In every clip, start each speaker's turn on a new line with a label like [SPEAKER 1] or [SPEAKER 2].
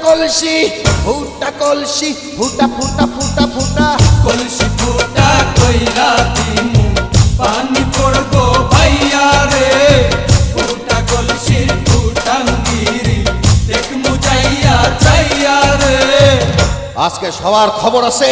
[SPEAKER 1] কলসি ফুটা কলসি ফুটা ফুটা ফুটা ফুটা
[SPEAKER 2] কলসি ফুটা কইরা দিমু পানি পড়বো ভাইয়া রে ফুটা কলসি ফুটাঙ্গিরি দেখমু যাইয়া যাইয়া রে
[SPEAKER 1] আজকে সবার খবর আছে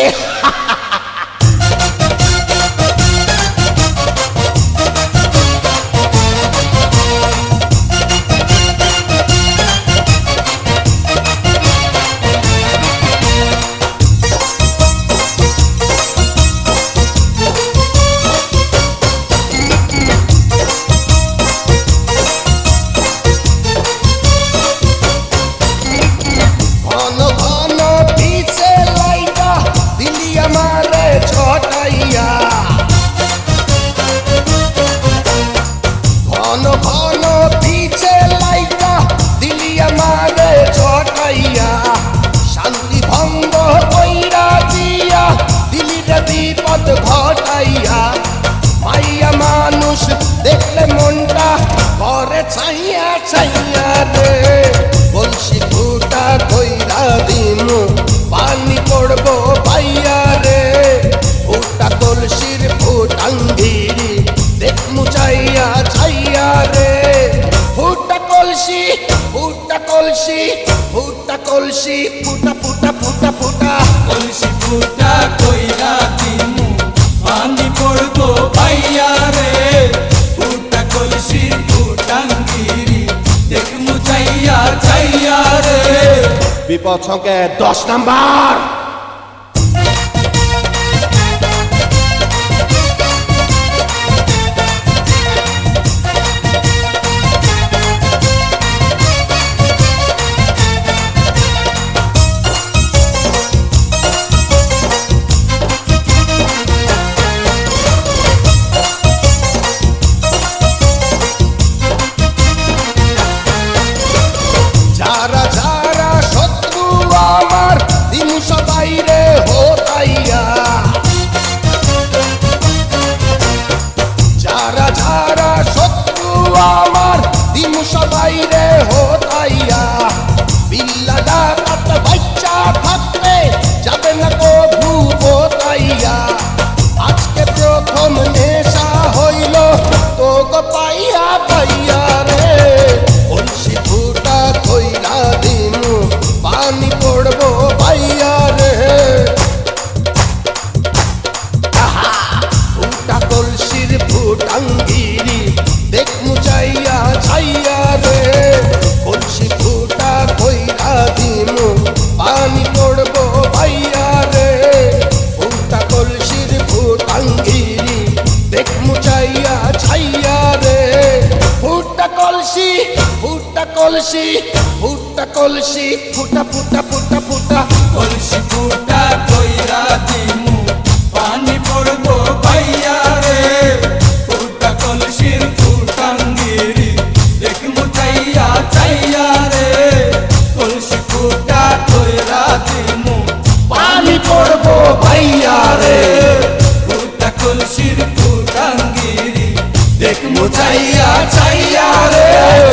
[SPEAKER 1] বিপদ ঘটাইয়া মাইয়া মানুষ দেখলে মনটা করে ছাইয়া ছাইয়া রে কলসি ফুটা কইরা দিমু পানি পড়বো ভাইয়া রে ফুটা কলসির ফুটাঙ্গিরি দেখমু চাইয়া ছাইয়া রে ফুটা কলসি ফুটা কলসি ফুটা কলসি ফুটা ফুটা ফুটা ফুটা
[SPEAKER 2] কলসি ফুটা কইরা দিমু পানি পড়বো ভাইয়া রে ফুটা কলসি ফুটাঙ্গিরি দেখমু যাইয়া যাইয়া রে
[SPEAKER 1] বিপদ সংকেত 10 নাম্বার আমার দিমু সবাই রে হোতাইয়া বিল্লা ডাকাত বাচ্চা থাকলে যাবে না কভু বোতাইয়া আজকে প্রথম নেশা হইল তো গো পাইয়া পাইয়া রে কলসি ফুটা কইরা দিমু পানি পড়বো পাইয়া রে ফুটা কলসির ফুটাঙ্গিরি দেখমু চাইয়া ছাইয়া রে কলসি ফুটা কইরা দিমু পানি পড়বো ভাইয়া রে ফুটা কলসির ফুটাঙ্গিরি দেখমু চাইয়া ছাইয়া রে ফুটা কলসি ফুটা কলসি ফুটা কলসি ফুটা ফুটা